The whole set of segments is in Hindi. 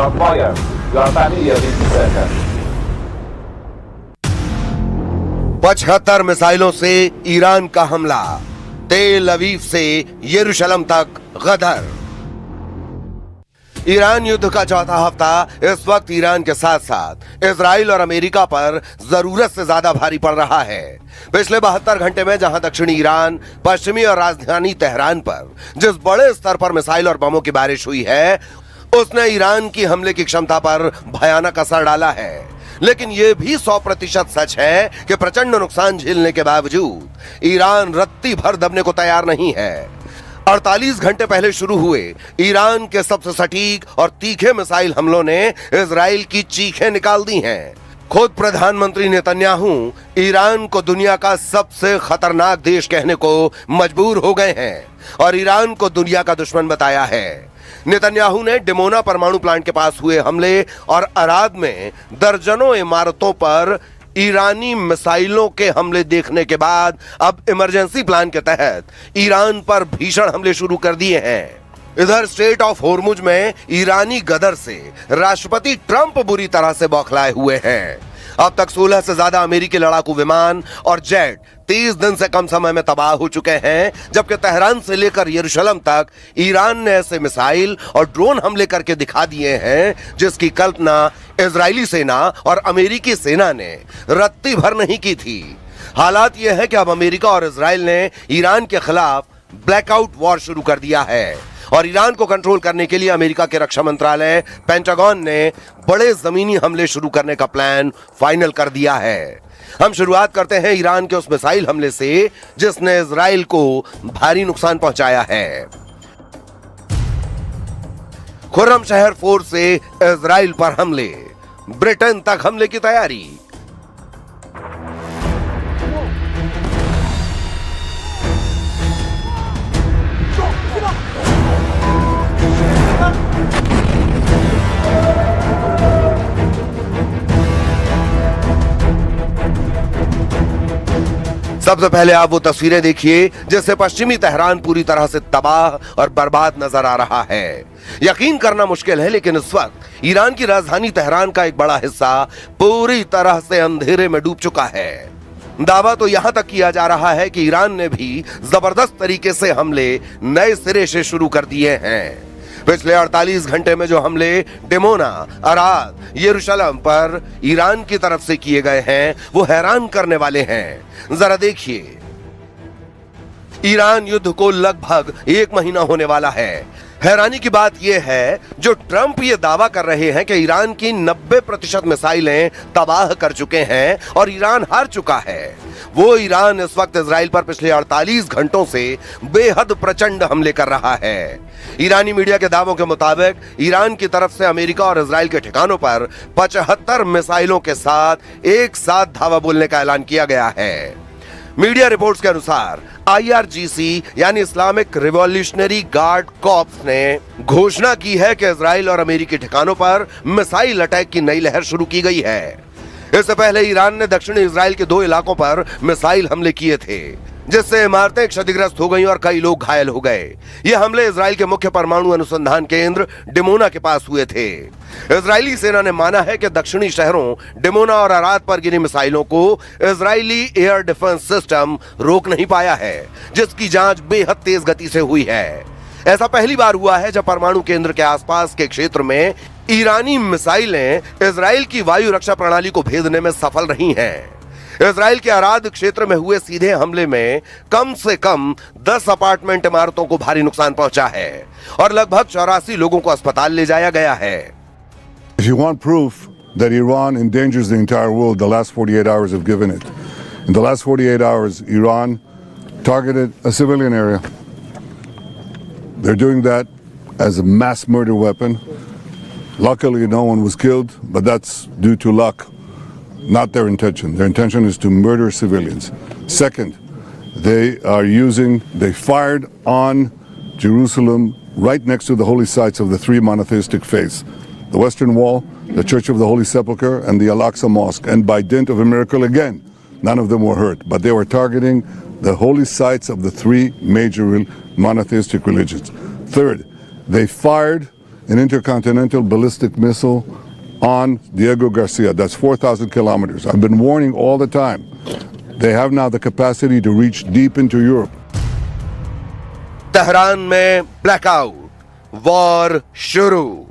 on fire. You are familiar with this circus. 75 मिसाइलों से ईरान का हमला, तेल अवीव से यरूशलेम तक गदर। ईरान युद्ध का चौथा हफ्ता इस वक्त ईरान के साथ साथ इजराइल और अमेरिका पर जरूरत से ज्यादा भारी पड़ रहा है। पिछले 72 घंटे में जहां दक्षिणी ईरान, पश्चिमी और राजधानी तेहरान पर जिस बड़े स्तर पर मिसाइल और बमों की बारिश हुई है, उसने ईरान की हमले की क्षमता पर भयानक असर डाला है। लेकिन यह भी 100% सच है कि प्रचंड नुकसान झेलने के बावजूद ईरान रत्ती भर दबने को तैयार नहीं है। 48 घंटे पहले शुरू हुए ईरान के सबसे सटीक और तीखे मिसाइल हमलों ने इजराइल की चीखें निकाल दी हैं। खुद प्रधानमंत्री नेतन्याहू ईरान को दुनिया का सबसे खतरनाक देश कहने को मजबूर हो गए हैं और ईरान को दुनिया का दुश्मन बताया है। नेतन्याहू ने डिमोना परमाणु प्लांट के पास हुए हमले और अराद में दर्जनों इमारतों पर ईरानी मिसाइलों के हमले देखने के बाद अब इमरजेंसी प्लान के तहत ईरान पर भीषण हमले शुरू कर दिए हैं। इधर स्ट्रेट ऑफ होर्मुज में ईरानी गदर से राष्ट्रपति ट्रंप बुरी तरह से बौखलाए हुए हैं। अब तक 16 से ज्यादा अमेरिकी लड़ाकू विमान और जेट 30 दिन से कम समय में तबाह हो चुके हैं, जबकि तेहरान से लेकर यरूशलेम तक ईरान ने ऐसे मिसाइल और ड्रोन हमले करके दिखा दिए हैं जिसकी कल्पना इजरायली सेना और अमेरिकी सेना ने रत्ती भर नहीं की थी। हालात यह है कि अब अमेरिका और इजराइल ने ईरान के खिलाफ ब्लैकआउट वॉर शुरू कर दिया है और ईरान को कंट्रोल करने के लिए अमेरिका के रक्षा मंत्रालय पेंटागन ने बड़े जमीनी हमले शुरू करने का प्लान फाइनल कर दिया है। हम शुरुआत करते हैं ईरान के उस मिसाइल हमले से जिसने इजराइल को भारी नुकसान पहुंचाया है। खुर्रम शहर 4 से इजराइल पर हमले, ब्रिटेन तक हमले की तैयारी। सबसे पहले आप वो तस्वीरें देखिए जिससे पश्चिमी तेहरान पूरी तरह से तबाह और बर्बाद नजर आ रहा है। यकीन करना मुश्किल है, लेकिन इस वक्त ईरान की राजधानी तेहरान का एक बड़ा हिस्सा पूरी तरह से अंधेरे में डूब चुका है। दावा तो यहां तक किया जा रहा है कि ईरान ने भी जबरदस्त तरीके से हमले नए सिरे से शुरू कर दिए हैं। पिछले 48 घंटे में जो हमले डिमोना, अराद, यरूशलेम पर ईरान की तरफ से किए गए हैं वो हैरान करने वाले हैं। जरा देखिए, ईरान युद्ध को लगभग 1 महीना होने वाला है। हैरानी की बात यह है जो ट्रंप ये दावा कर रहे हैं कि ईरान की 90% मिसाइलें तबाह कर चुके हैं और ईरान हार चुका है, वो ईरान इस वक्त इजराइल पर पिछले 48 घंटों से बेहद प्रचंड हमले कर रहा है। ईरानी मीडिया के दावों के मुताबिक ईरान की तरफ से अमेरिका और इजराइल के ठिकानों पर 75 मिसाइलों के साथ एक साथ धावा बोलने का ऐलान किया गया है। मीडिया रिपोर्ट्स के अनुसार IRGC यानी इस्लामिक रिवॉल्यूशनरी गार्ड कॉर्प्स ने घोषणा की है कि इजराइल और अमेरिकी ठिकानों पर मिसाइल अटैक की नई लहर शुरू की गई है। इससे पहले ईरान ने दक्षिणी इजराइल के 2 इलाकों पर मिसाइल हमले किए थे, जिससे इमारतें क्षतिग्रस्त हो गईं और कई लोग घायल हो गए। ये हमले इजराइल के मुख्य परमाणु अनुसंधान केंद्र डिमोना के पास हुए थे। इजरायली सेना ने माना है कि दक्षिणी शहरों डिमोना और अराद पर गिरी मिसाइलों को इजरायली एयर डिफेंस सिस्टम रोक नहीं पाया है, जिसकी जांच बेहद तेज गति से हुई है। ऐसा पहली बार हुआ है जब परमाणु केंद्र के आसपास के क्षेत्र में ईरानी मिसाइलें इजराइल की वायु रक्षा प्रणाली को भेदने में सफल रही हैं। इजराइल के अराद क्षेत्र में हुए सीधे हमले में कम से कम 10 अपार्टमेंट इमारतों को भारी नुकसान पहुंचा है और लगभग 84 लोगों को अस्पताल ले जाया गया है। If you want proof that Iran endangers the entire world, the last 48 hours have given it. In the last 48 hours, Iran targeted a civilian area. They're doing that as a mass murder weapon. Luckily, no one was killed, but that's due to luck, not their intention. Their intention is to murder civilians. Second, they fired on Jerusalem right next to the holy sites of the 3 monotheistic faiths. The Western Wall, the Church of the Holy Sepulchre, and the Al-Aqsa Mosque. And by dint of a miracle again, none of them were hurt. But they were targeting the holy sites of the 3 major monotheistic religions. Third, they fired an intercontinental ballistic missile on Diego Garcia. That's 4,000 kilometers. I've been warning all the time. They have now the capacity to reach deep into Europe. Tehran में ब्लैकआउट, वॉर शुरू।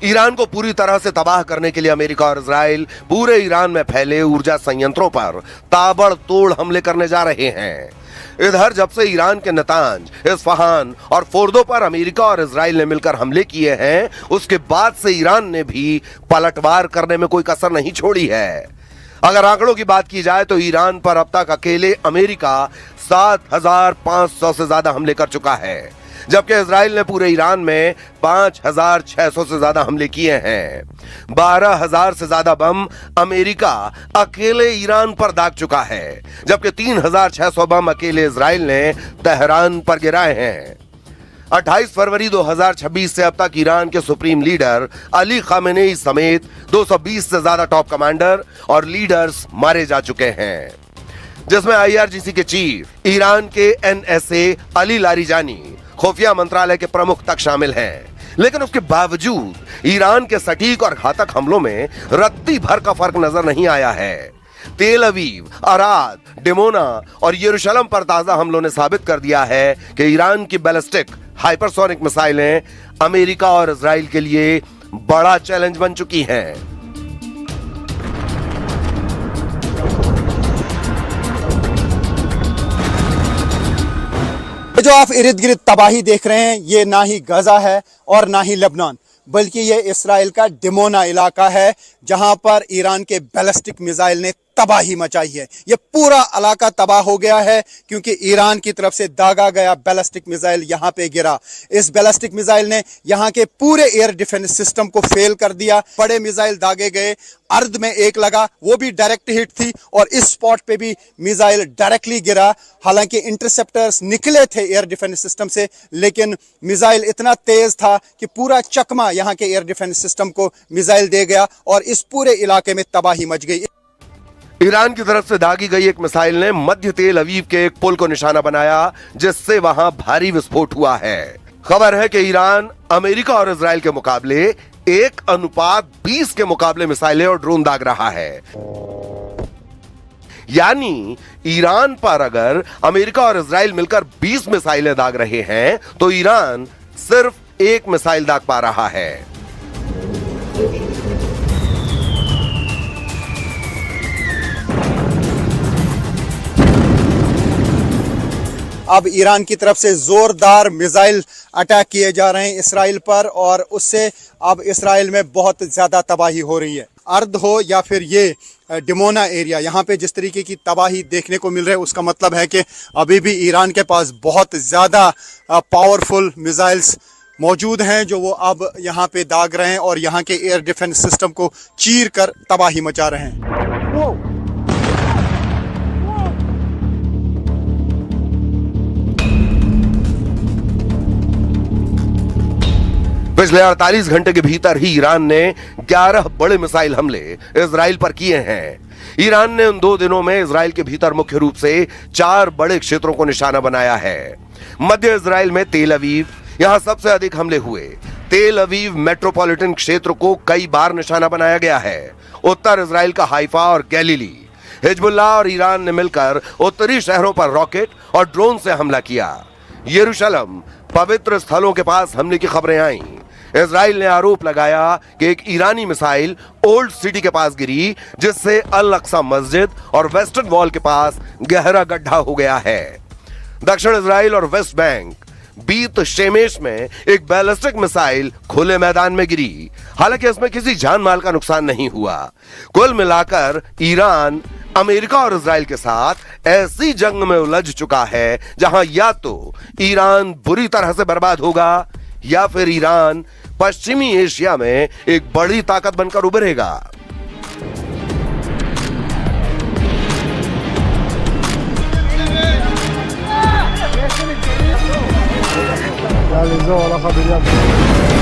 ईरान को पूरी तरह से तबाह करने के लिए अमेरिका और इजराइल पूरे ईरान में फैले ऊर्जा संयंत्रों पर ताबड़तोड़ हमले करने जा रहे हैं। इधर जब से ईरान के नतांज, इस्फहान और फोर्दो पर अमेरिका और इजराइल ने मिलकर हमले किए हैं, उसके बाद से ईरान ने भी पलटवार करने में कोई कसर नहीं छोड़ी है। अगर आंकड़ों की बात की जाए तो ईरान पर अब तक अकेले अमेरिका 7,500 से ज्यादा हमले कर चुका है, जबकि इजराइल ने पूरे ईरान में 5,600 से ज्यादा हमले किए हैं। 12,000 से ज्यादा बम अमेरिका अकेले ईरान पर दाग चुका है, जबकि 3,600 बम अकेले इजराइल ने तेहरान पर गिराए हैं। 28 फरवरी 2026 से अब तक ईरान के सुप्रीम लीडर अली खामेनेई समेत 220 से ज्यादा टॉप कमांडर और लीडर्स मारे जा चुके हैं, जिसमें IRGC के चीफ, ईरान के NSA अली लारिजानी, खुफिया मंत्रालय के प्रमुख तक शामिल हैं। लेकिन उसके बावजूद ईरान के सटीक और घातक हमलों में रत्ती भर का फर्क नजर नहीं आया है। तेल अवीव, अराद, डिमोना और यरूशलेम पर ताजा हमलों ने साबित कर दिया है कि ईरान की बैलिस्टिक हाइपरसोनिक मिसाइलें अमेरिका और इजराइल के लिए बड़ा चैलेंज बन चुकी हैं। जो आप इर्द गिर्द तबाही देख रहे हैं, ये ना ही गजा है और ना ही लेबनान, बल्कि ये इसराइल का डिमोना इलाका है, जहां पर ईरान के बैलिस्टिक मिसाइल ने तबाही मचाई है। ये पूरा इलाका तबाह हो गया है क्योंकि ईरान की तरफ से दागा गया बैलिस्टिक मिसाइल यहां पे गिरा। इस बैलिस्टिक मिसाइल ने यहां के पूरे एयर डिफेंस सिस्टम को फेल कर दिया। बड़े मिसाइल दागे गए, अर्ध में एक लगा, वो भी डायरेक्ट हिट थी, और इस स्पॉट पे भी मिसाइल डायरेक्टली गिरा। हालांकि इंटरसेप्टर्स निकले थे एयर डिफेंस सिस्टम से, लेकिन मिसाइल इतना तेज था कि पूरा चकमा यहां के एयर डिफेंस सिस्टम को मिसाइल दे गया और इस पूरे इलाके में तबाही मच गई। ईरान की तरफ से दागी गई एक मिसाइल ने मध्य तेल अवीव के एक पुल को निशाना बनाया, जिससे वहां भारी विस्फोट हुआ है। खबर है कि ईरान अमेरिका और इजराइल के मुकाबले 1:20 के मुकाबले मिसाइलें और ड्रोन दाग रहा है। यानी ईरान पर अगर अमेरिका और इजराइल मिलकर 20 मिसाइलें दाग रहे हैं, तो ईरान सिर्फ 1 मिसाइल दाग पा रहा है। अब ईरान की तरफ से जोरदार मिसाइल अटैक किए जा रहे हैं इसराइल पर, और उससे अब इसराइल में बहुत ज़्यादा तबाही हो रही है। अर्द हो या फिर ये डिमोना एरिया, यहाँ पे जिस तरीके की तबाही देखने को मिल रही है, उसका मतलब है कि अभी भी ईरान के पास बहुत ज़्यादा पावरफुल मिसाइल्स मौजूद हैं, जो वो अब यहाँ पे दाग रहे हैं और यहाँ के एयर डिफेंस सिस्टम को चीर कर तबाही मचा रहे हैं। पिछले 48 घंटे के भीतर ही ईरान ने 11 बड़े मिसाइल हमले इजराइल पर किए हैं। ईरान ने उन 2 दिनों में इजराइल के भीतर मुख्य रूप से 4 बड़े क्षेत्रों को निशाना बनाया है। मध्य इजराइल में तेल अवीव, यहां सबसे अधिक हमले हुए। तेल अवीव मेट्रोपॉलिटन क्षेत्र को कई बार निशाना बनाया गया है। उत्तर इजराइल का हाइफा और गैलीली, हिजबुल्लाह और ईरान ने मिलकर उत्तरी शहरों पर रॉकेट और ड्रोन से हमला किया। यरूशलेम, पवित्र स्थलों के पास हमले की खबरें आईं। इजराइल ने आरोप लगाया कि एक ईरानी मिसाइल ओल्ड सिटी के पास गिरी, जिससे अल अक्सा मस्जिद और वेस्टर्न वॉल के पास गहरा गड्ढा हो गया है। दक्षिण इजराइल और वेस्ट बैंक बीत शेमेश में एक बैलिस्टिक मिसाइल खुले मैदान में गिरी। हालांकि इसमें किसी जान माल का नुकसान नहीं हुआ। कुल मिलाकर ईरान अमेरिका और इजराइल के साथ ऐसी जंग में उलझ चुका है जहां या तो ईरान बुरी तरह से बर्बाद होगा या फिर ईरान पश्चिमी एशिया में एक बड़ी ताकत बनकर उभरेगा। realizó la familia.